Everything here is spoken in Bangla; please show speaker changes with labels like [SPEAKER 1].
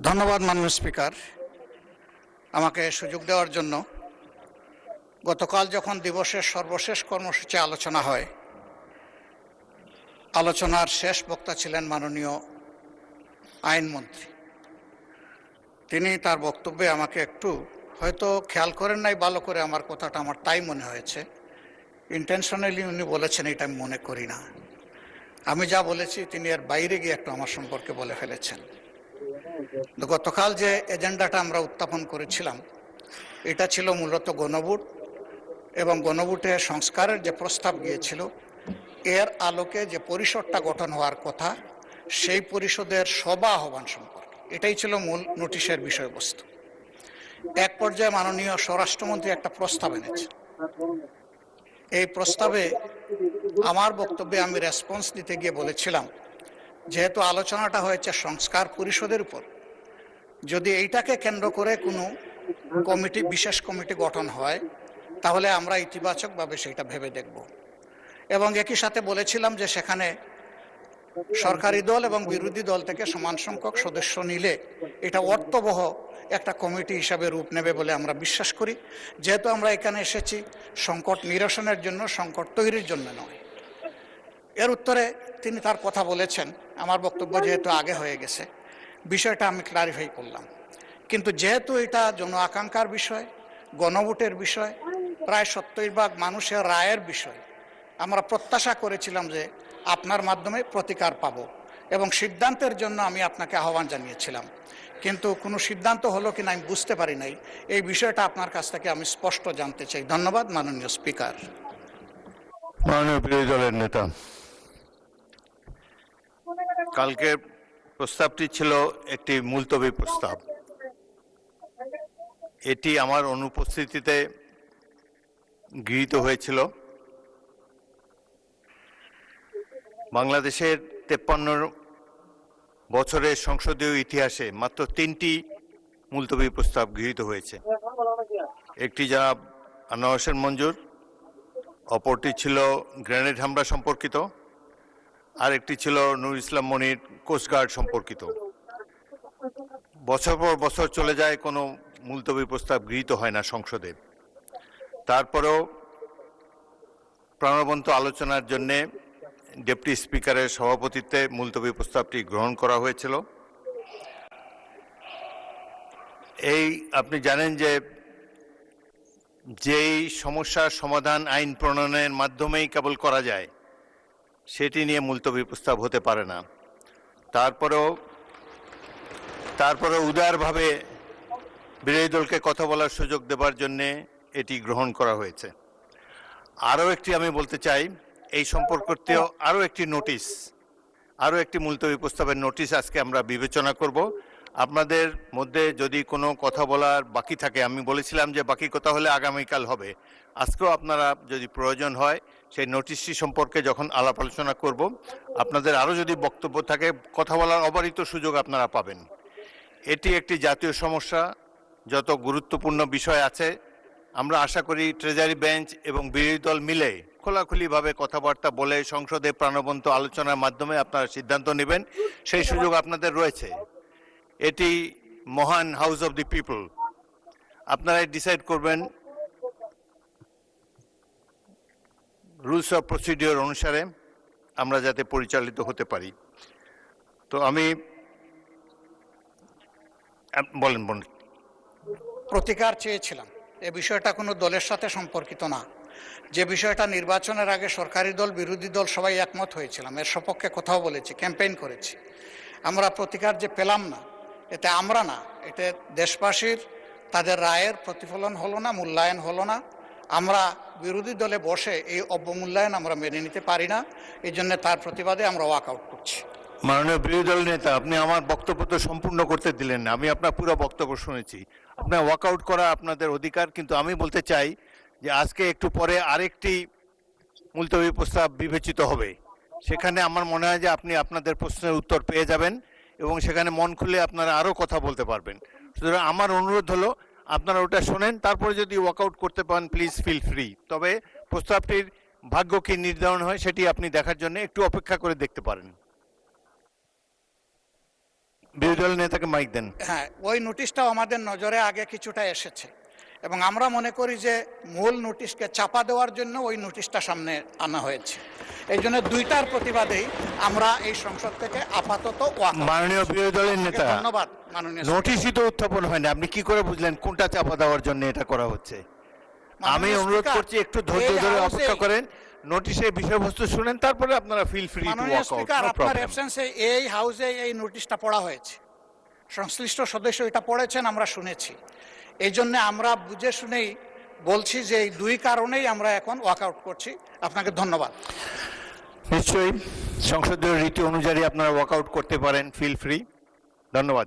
[SPEAKER 1] ধন্যবাদ মাননীয় স্পিকার, আমাকে সুযোগ দেওয়ার জন্য। গতকাল যখন দিবসের সর্বশেষ কর্মসূচি আলোচনা হয়, আলোচনার শেষ বক্তা ছিলেন মাননীয় আইনমন্ত্রী। তিনি তার বক্তব্যে আমাকে একটু হয়তো খেয়াল করেন নাই ভালো করে আমার কথাটা, আমার তাই মনে হয়েছে। ইন্টেনশনালি উনি বলেছেন এটা আমি মনে করি না। আমি যা বলেছি তিনি এর বাইরে গিয়ে একটু আমার সম্পর্কে বলে ফেলেছেন। গতকাল যে এজেন্ডাটা আমরা উত্থাপন করেছিলাম এটা ছিল মূলত গণভোট এবং গণভোটে সংস্কারের যে প্রস্তাব গিয়েছিল এর আলোকে যে পরিষদটা গঠন হওয়ার কথা সেই পরিষদের সভা আহ্বান সম্পর্কে এটাই ছিল মূল নোটিশের বিষয়বস্তু। এক পর্যায়ে মাননীয় স্বরাষ্ট্রমন্ত্রী একটা প্রস্তাব এনেছেন। এই প্রস্তাবে আমার বক্তব্যে আমি রেসপন্স দিতে গিয়ে বলেছিলাম, যেহেতু আলোচনাটা হয়েছে সংস্কার পরিষদের উপর, যদি এইটাকে কেন্দ্র করে কোনো কমিটি, বিশেষ কমিটি গঠন হয় তাহলে আমরা ইতিবাচকভাবে সেটা ভেবে দেখব। এবং একই সাথে বলেছিলাম যে সেখানে সরকারি দল এবং বিরোধী দল থেকে সমান সংখ্যক সদস্য নিলে এটা অর্থবহ একটা কমিটি হিসাবে রূপ নেবে বলে আমরা বিশ্বাস করি। যেহেতু আমরা এখানে এসেছি সংকট নিরসনের জন্য, সংকট তৈরির জন্য নয়। এর উত্তরে তিনি তার কথা বলেছেন। আমার বক্তব্য যেহেতু আগে হয়ে গেছে, বিষয়টা আমি ক্লারিফাই করলাম। কিন্তু যেহেতু এটা জন আকাঙ্ক্ষার বিষয়, গণভোটের বিষয়, প্রায় 70% মানুষের রায়ের বিষয়, আমরা প্রত্যাশা করেছিলাম যে আপনার মাধ্যমে প্রতিকার পাব এবং সিদ্ধান্তের জন্য আমি আপনাকে আহ্বান জানিয়েছিলাম। কিন্তু কোনো সিদ্ধান্ত হলো কিনা আমি বুঝতে পারি নাই। এই বিষয়টা আপনার কাছ থেকে আমি স্পষ্ট জানতে চাই। ধন্যবাদ মাননীয় স্পিকার।
[SPEAKER 2] মাননীয় বিরোধী দলের নেতা, কালকের প্রস্তাবটি ছিল একটি মুলতবি প্রস্তাব। এটি আমার অনুপস্থিতিতে গৃহীত হয়েছিল। বাংলাদেশের 53 বছরের সংসদীয় ইতিহাসে মাত্র 3টি মুলতবি প্রস্তাব গৃহীত হয়েছে। একটি জনাব আনোয়ার হোসেন মঞ্জুর, অপরটি ছিল গ্রেনেড হামলা সম্পর্কিত, আর একটি ছিল নূর ইসলাম মনির কোস্টগার্ড সম্পর্কিত। বছর পর বছর চলে যায়, কোনো মুলতবি প্রস্তাব গৃহীত হয় না সংসদে। তারপরেও প্রাণবন্ত আলোচনার জন্যে ডেপুটি স্পিকারের সভাপতিত্বে মুলতবি প্রস্তাবটি গ্রহণ করা হয়েছিল। আপনি জানেন যে যেই সমস্যার সমাধান আইন প্রণয়নের মাধ্যমেই কেবল করা যায়, সেটি নিয়ে মুলতবি প্রস্তাব হতে পারে না। তারপরেও উদারভাবে বিরোধী দলকে কথা বলার সুযোগ দেবার জন্যে এটি গ্রহণ করা হয়েছে। আরও একটি আমি বলতে চাই, এই সম্পর্কিত আরও একটি মুলতবি প্রস্তাবের নোটিশ আজকে আমরা বিবেচনা করব। আপনাদের মধ্যে যদি কোনো কথা বলার বাকি থাকে, আমি বলেছিলাম যে বাকি কথা হলে আগামীকাল হবে, আজকেও আপনারা যদি প্রয়োজন হয় সেই নোটিশটি সম্পর্কে যখন আলাপ আলোচনা করব, আপনাদের আরও যদি বক্তব্য থাকে কথা বলার অবারিত সুযোগ আপনারা পাবেন। এটি একটি জাতীয় সমস্যা, যত গুরুত্বপূর্ণ বিষয় আছে আমরা আশা করি ট্রেজারি বেঞ্চ এবং বিরোধী দল মিলে খোলাখুলিভাবে কথাবার্তা বলে সংসদে প্রাণবন্ত আলোচনার মাধ্যমে আপনারা সিদ্ধান্ত নেবেন, সেই সুযোগ আপনাদের রয়েছে। এটি মহান হাউস অব দি পিপল, আপনারাই ডিসাইড করবেন রুলস অফ প্রসিডিওর অনুসারে আমরা যাতে পরিচালিত হতে পারি। তো আমি বলেন।
[SPEAKER 1] প্রতিকার চেয়েছিলাম। এ বিষয়টা কোনো দলের সাথে সম্পর্কিত না। যে বিষয়টা নির্বাচনের আগে সরকারি দল, বিরোধী দল সবাই একমত হয়েছিলাম, এর সপক্ষে কথাও বলেছি, ক্যাম্পেইন করেছি। আমরা প্রতিকার যে পেলাম না, এতে আমরা না, এতে দেশবাসীর তাদের রায়ের প্রতিফলন হলো না, মূল্যায়ন হলো না। আমরা বিরোধী দলে বসে এই অবমূল্যায়ন আমরা মেনে নিতে পারি না। এই জন্য তার প্রতিবাদে আমরা ওয়াকআউট করছি।
[SPEAKER 2] মাননীয় বিরোধী দল নেতা, আপনি আমার বক্তব্য তো সম্পূর্ণ করতে দিলেন না। আমি আপনার পুরো বক্তব্য শুনেছি। আপনার ওয়াকআউট করা আপনাদের অধিকার, কিন্তু আমি বলতে চাই যে আজকে একটু পরে আরেকটি মুলতবি প্রস্তাব বিবেচিত হবে। সেখানে আমার মনে হয় যে আপনি আপনাদের প্রশ্নের উত্তর পেয়ে যাবেন এবং সেখানে মন খুলে আপনারা আরও কথা বলতে পারবেন। সুতরাং আমার অনুরোধ হলো আপনারা ওটা শোনেন, তারপরে যদি ওয়াকআউট করতে পারেন প্লিজ ফিল ফ্রি। তবে প্রস্তাবটির ভাগ্য কি নির্ধারণ হয় সেটি আপনি দেখার জন্য একটু অপেক্ষা করে দেখতে পারেন। বিরোধী দলের নেতাকে মাইক দেন।
[SPEAKER 1] হ্যাঁ, ওই নোটিশটাও আমাদের নজরে আগে কিছুটা এসেছে এবং আমরা মনে করি যে মূল নোটিশকে চাপা দেওয়ার জন্য ওই নোটিশটা সামনে আনা হয়েছে। এই জন্য দুইটার প্রতিবাদেই আমরা এই সংসদ থেকে আপাতত
[SPEAKER 2] মাননীয় বিরোধী দলের নেতা,
[SPEAKER 1] ধন্যবাদ মাননীয়
[SPEAKER 2] নোটিশই তো উত্থাপন হয়নি, আপনি কি করে বুঝলেন কোনটা চাপা দেওয়ার জন্য এটা করা হচ্ছে? আমি অনুরোধ করছি একটু ধৈর্য ধরে অপেক্ষা করেন, নোটিশের বিষয়বস্তু শুনেন, তারপরে আপনারা ফিল ফ্রি টু
[SPEAKER 1] মাননীয়
[SPEAKER 2] ওয়াক আউট।
[SPEAKER 1] স্পিকার, আপনার অ্যাবসেন্সে এই হাউসে এই নোটিশটা পড়া হয়েছে, সংশ্লিষ্ট সদস্য এটা পড়েছেন, আমরা শুনেছি। এই জন্য আমরা বুঝে শুনেই বলছি যে এই দুই কারণেই আমরা এখন ওয়াকআউট করছি। আপনাকে ধন্যবাদ।
[SPEAKER 2] নিশ্চয়ই সংসদীয় রীতি অনুযায়ী আপনারা ওয়াকআউট করতে পারেন, ফিল ফ্রি। ধন্যবাদ।